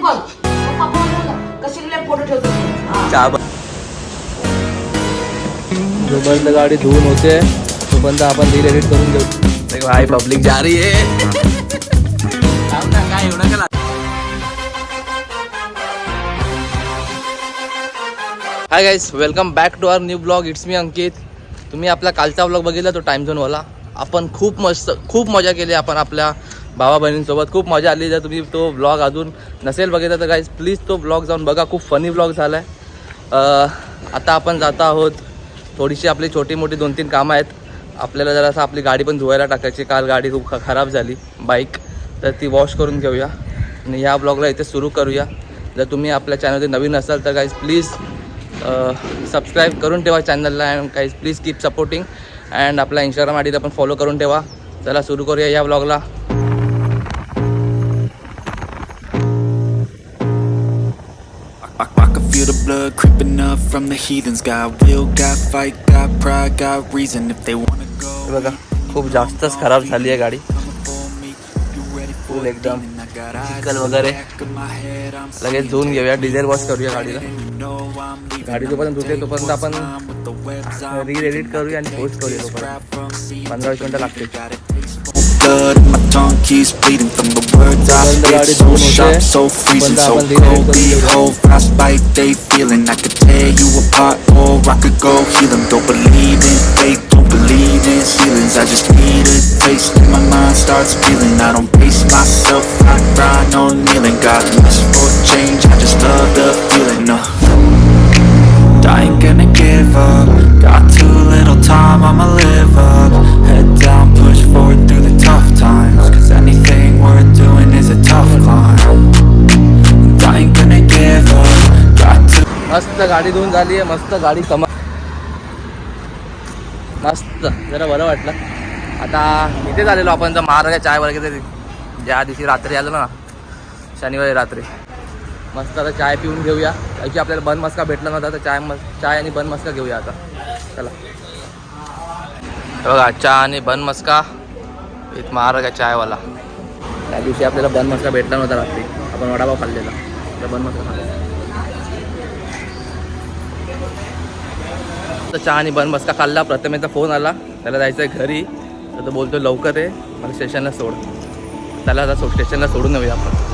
बघ कशी फोटो ठेवतो. जोपर्यंत गाडी धुवून होते तोपर्यंत आपण रील एडिट करून घेऊ. भाई पब्लिक जा रही है. काय एवढं केला. Hi guys, welcome back to our new blog. It's me Ankit. तुम्ही आपला कालचा ब्लॉग बघितला तो टाइम झोनवाला. आपण खूप मजा केली आपण आपल्या भावा बहिणींसोबत. खूप मजा आली. जर तुम्ही तो ब्लॉग अजून नसेल बघितला तर गाईज प्लीज तो ब्लॉग जाऊन बघा. खूप फनी ब्लॉग झाला आहे. आता आपण जातो आहोत. थोडीशी आपली छोटी मोठी 2-3 कामं आहेत. आपल्याला जरासं आपली गाडी पण धुवायला टाकायची. काल गाडी खूप खराब झाली बाईक, तर ती वॉश करून घेऊया आणि ह्या ब्लॉगला इथे सुरू करूया. जर तुम्ही आपल्या चॅनलवर नवीन असाल तर गाईज प्लीज सबस्क्राईब करून ठेवा चॅनलला. And guys please keep supporting. And आपला इंस्टाग्राम आय डीला पण फॉलो करून ठेवा. चला सुरू करूया या ब्लॉगला. Feel the blood creeping up from the heathens. Got will, got fight, got pride, got reason. If they wanna go, बघा खूप जास्तच खराब झाली आहे गाडी. फुल एकदम चिखल वगैरे. लगेच धुवून घेऊया. डिझेल वॉश करूया गाडीला. गाडी जोपर्यंत धुते तोपर्यंत आपण रील एडिट करूया आणि पोस्ट करूया. तोपर्यंत 15-20 मिनटं लागतील. blood and my tongue keeps bleeding from the words I spit. So sharp, so freezing, so cold. Behold, frostbite they feeling. I could tear you apart or I could go heal them. Don't believe in fate, don't believe in ceilings. I just need a taste and my mind starts feeling. I don't pace myself, I grind on kneeling. Got lust for change, I just love the feeling. I ain't gonna give up. Got too little time, I'ma live up. Head down, push forward through the tough times. Cause anything worth doing is a tough climb. And I ain't gonna give up. Got to मस्त गाडी धुवून झाली आहे. मस्त गाडी मस्त जरा बरं वाटलं. आता इथेच आलेलो आपण तर महाराजा चाय वगैरे ज्या दिवशी रात्री आलो ना, शनिवारी रात्री. मस्त आता चाय पिऊन घेऊया. याची आपल्याला बन मस्का भेटला नव्हता तर चाय आणि बन मस्का घेऊया आता. चला बघा, चहा आणि बन मस्का विथ महाराजा चायवाला. त्या दिवशी आपल्याला बन मस्का भेटला नव्हता रात्री. आपण वडापाव खाल्लेला तर बन मस्का खाल्ला. तर चहा आणि बन मस्का खाल्ला. प्रथमेचा फोन आला, त्याला जायचं आहे घरी. तर तो बोलतो लवकर आहे, मला स्टेशनला सोड. त्याला आता स्टेशनला सोडून येऊया आपण.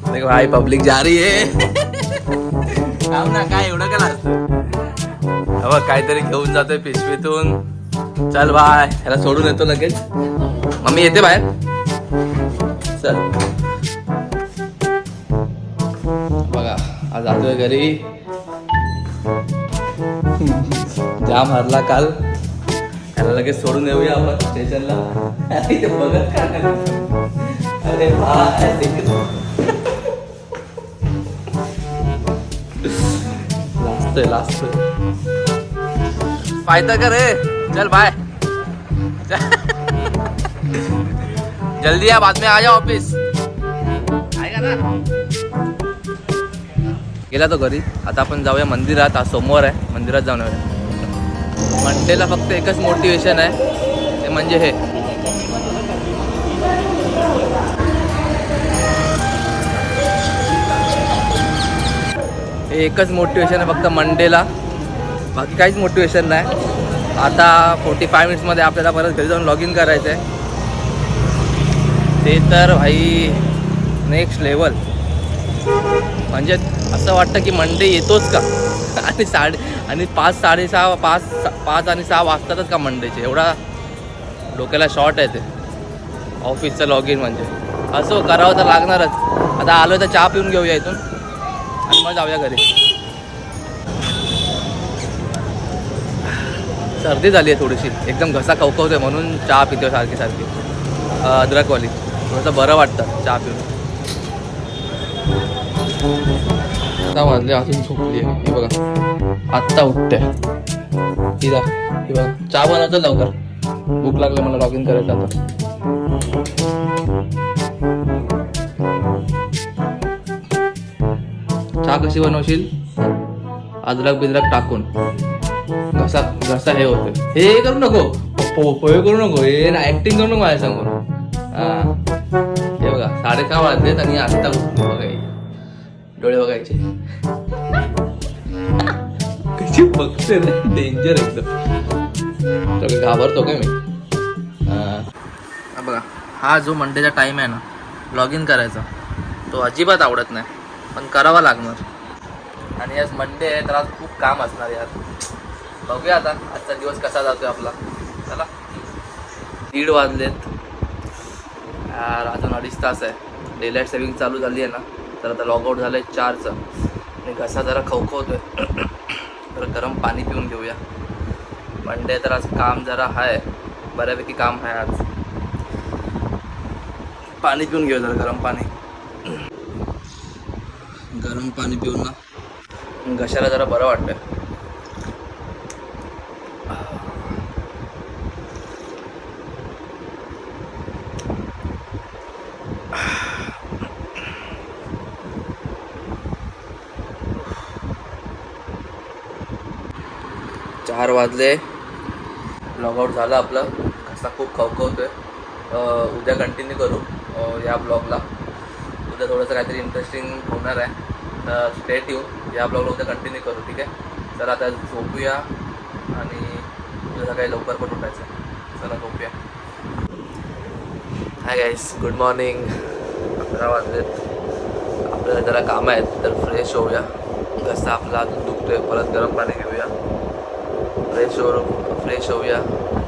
भाई पब्लिक जा रही है. काय एवढं केला. बघ काहीतरी घेऊन जातोय पिशवीतून. चल बाय, ह्याला सोडून येतो लगेच. मम्मी येते बाहेर. चल बघा, आज जातोय घरी. जाम हरला काल. ह्याला लगेच सोडून येऊया आपण स्टेशनला. ते बघत काय. अरे बाय लास्ट फायदा करे. चल बाय. जल्दी आ, बाद में आ जाओ ऑफिस. आएगा ना. गेला तो घरी. आता आपण जाऊया मंदिरात. आज सोमवार आहे, मंदिरात जाऊन येऊया. मंडेला फक्त एकच मोटिवेशन आहे, ते म्हणजे हे. एकच मोटिवेशन आहे फक्त मंडेला. बाकी काहीच मोटिवेशन नाही. आता 45 मिनिट्समध्ये आपल्याला परत घरी जाऊन लॉग इन करायचं आहे. ते तर भाई नेक्स्ट लेवल. म्हणजे असं वाटतं की मंडे येतोच का. आणि 5 आणि 6 वाजतातच का मंडेचे. एवढा डोक्याला शॉर्ट आहे ते ऑफिसचं लॉग इन. म्हणजे असं करावं तर लागणारच. आता आलो तर चहा पिऊन घेऊया इथून आणि मग जाऊया घरी. सर्दी झाली आहे थोडीशी, एकदम घसा खवखवतोय म्हणून चहा पितोय सारखी अद्रकवाली. थोडंसं बरं वाटतं चहा पिऊन. आता वाजले अजून झोपली आहे. हे बघा आत्ता उठते. ही बघा चहा बनवतो लवकर. भूक लागली मला, लॉग इन करायचं आता. चहा कशी बनवशील. अद्रक बिद्रक टाकून. घसा हे होतं. हे करू नको, पोहे करू नको. हे ऍक्टिंग करू नको माझ्या समोर. हे बघा 6:30 वाजलेत आणि आता उठलो बघायचे डोळे बघायचे कशी बघते ना डेंजर एकदम तो घाबरतो काय मी बघा हा जो मंडेचा टाइम आहे ना लॉग इन करायचा तो अजिबात आवडत नाही पण करावा लागणार आणि आज मंडे आहे तर आज खूप काम असणार यार बघूया आता आजचा दिवस कसा जातोय आपला चला 1:30 वाजलेत यार अजून 2.5 तास आहे डे लाईट सेविंग चालू झाली आहे ना तर आता लॉगआउट झालं आहे 4चं आणि घसा जरा खवखवतोय तर गरम पाणी पिऊन घेऊया मंडे तर आज काम जरा आहे बऱ्यापैकी काम आहे आज पाणी पिऊन घेऊ जरा गरम पाणी पिऊन ना घशाला जरा बरं वाटतंय 4 वाजले लॉगआउट झालं आपलं घसा खूप खवखवतोय उद्या कंटिन्यू करू या ब्लॉगला उद्या थोडंसं काहीतरी इंटरेस्टिंग होणार आहे तर स्टेट येऊन या ब्लॉगला उद्या कंटिन्यू करू ठीक आहे तर आता झोपूया आणि उद्या सकाळी लवकर पण उठायचं चला झोपूया हाय गाईस गुड मॉर्निंग 11 वाजलेत आपल्याला जरा कामं आहेत तर फ्रेश होऊया घसा आपला अजून दुखतोय परत गरम पाणी घेऊया फ्रेश होऊया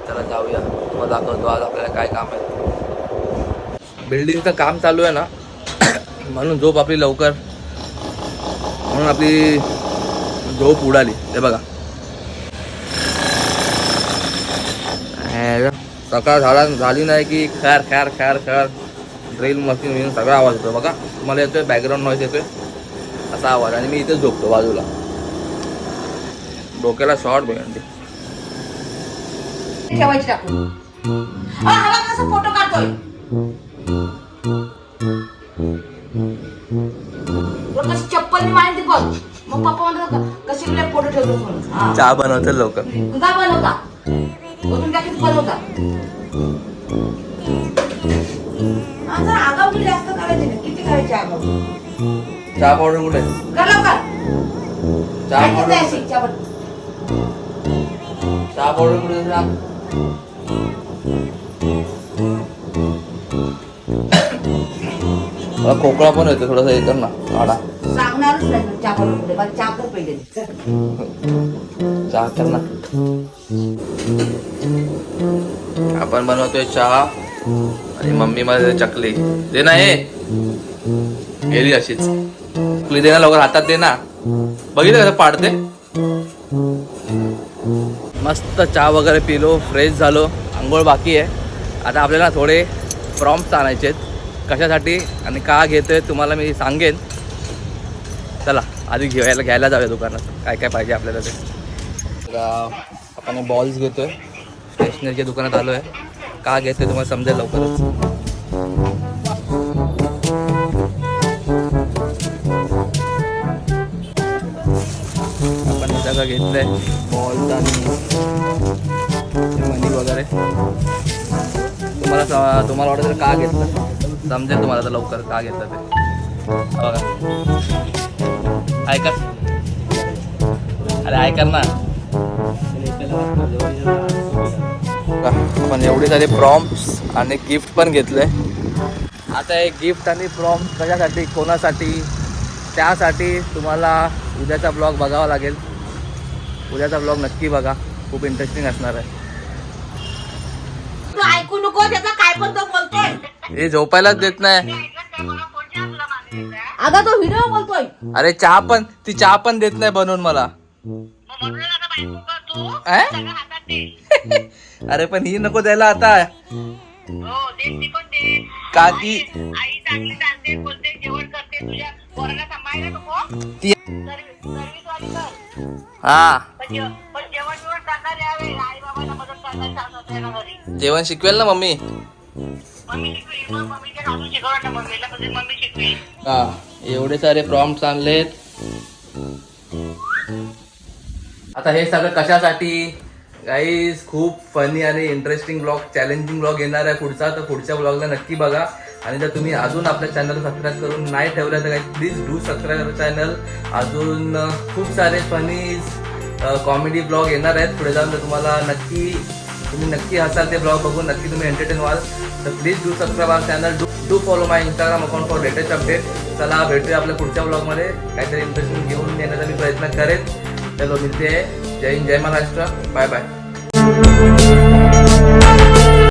त्याला जाऊया मग दाखवतो आज आपल्याला काय काम आहे बिल्डिंगचं काम चालू आहे ना म्हणून झोप आपली लवकर म्हणून आपली झोप उडाली ते बघा सकाळ झाली नाही की खॅर खॅर खॅर खॅर ड्रिल मशीन विन सगळा आवाज येतो बघा तुम्हाला येतोय बॅकग्राऊंड नॉईज येतोय असा आवाज आणि मी इथेच झोपतो बाजूला डोक्याला शॉर्ट भेटते ठेवायची टाकून हवा कसं फोटो काढतोय कशी चप्पल मी माहिती बघ मग पप्पा म्हणतात कशी फोटो ठेवतो म्हणून चहा बनवते लवकर तुझा बनवता अजून काय किती बनवता आता आगाऊ किती जास्त करायचे ना किती करायचे आगाऊ चहा पावडर कुठे कर लवकर चहा पावडर चहा पावडर कुठे मला खोकळा पण येतो थोडासा हे कर ना आडा सांगणारच नाही चहा बनवून मला चहा कर पहिले चहा कर ना आपण बनवतोय चहा आणि मम्मी मध्ये चकली दे ना हे गेली अशीच चकली दे ना लवकर हातात दे ना बघितलं कसं पाडते मस्त चहा वगैरे पिलो फ्रेश झालो आंघोळ बाकी आहे आता आपल्याला थोडे प्रॉम्प्ट्स आणायचे आहेत कशासाठी आणि का घेतोय तुम्हाला मी सांगेन चला आधी घ्यायला जाऊया दुकानात काय काय पाहिजे आपल्याला ते तर आपण बॉल्स घेतोय स्टेशनरीच्या दुकानात आलो आहे का घेतोय तुम्हाला समजेल लवकरच आपण हे सगळं घेतलंय बॉल्स आणि मनी वगैरे तुम्हाला वाटत का घेतलं समजेल तुम्हाला तर लवकर का घेतलं ते बघा ऐका अरे ऐका ना आपण एवढे सारे प्रॉम्प्ट्स आणि गिफ्ट पण घेतले आता हे गिफ्ट आणि प्रॉम्प्ट कशासाठी कोणासाठी त्यासाठी तुम्हाला उद्याचा ब्लॉग बघावा लागेल उद्याचा ब्लॉग नक्की बघा खूप इंटरेस्टिंग असणार आहे तू ऐकू नको त्याचा काय पण तो बोलतोय हे झोपायलाच देत नाही अगं तो व्हिडिओ बोलतोय अरे चहा पण देत नाही बनवून मला अरे पण ही नको द्यायला आता का ती हा जेवण शिकवेल ना मम्मी हा एवढे सारे प्रॉम्प्ट्स आणलेत आता हे सगळं कशासाठी गाईज खूप फनी आणि इंटरेस्टिंग ब्लॉग चॅलेंजिंग ब्लॉग येणार आहे पुढचा तर पुढच्या ब्लॉगला नक्की बघा आणि जर तुम्ही अजून आपल्या चॅनल सबस्क्राईब करून नाही ठेवलं तर प्लीज डू सबस्क्राईब चॅनल. अजून खूप सारे फनीज कॉमेडी ब्लॉग येणार आहेत पुढे जाऊन. तर तुम्ही नक्की हसाल ते ब्लॉग बघून, नक्की तुम्ही एंटरटेन व्हाल. तर please do subscribe our channel, do follow my Instagram account for latest update. चला भेटूया आपल्या पुढच्या ब्लॉगमध्ये, काहीतरी इंटरेस्टिंग घेऊन येण्याचा मी प्रयत्न करेन. चलो मिळते. जय हिंद, जय महाराष्ट्र, बाय बाय.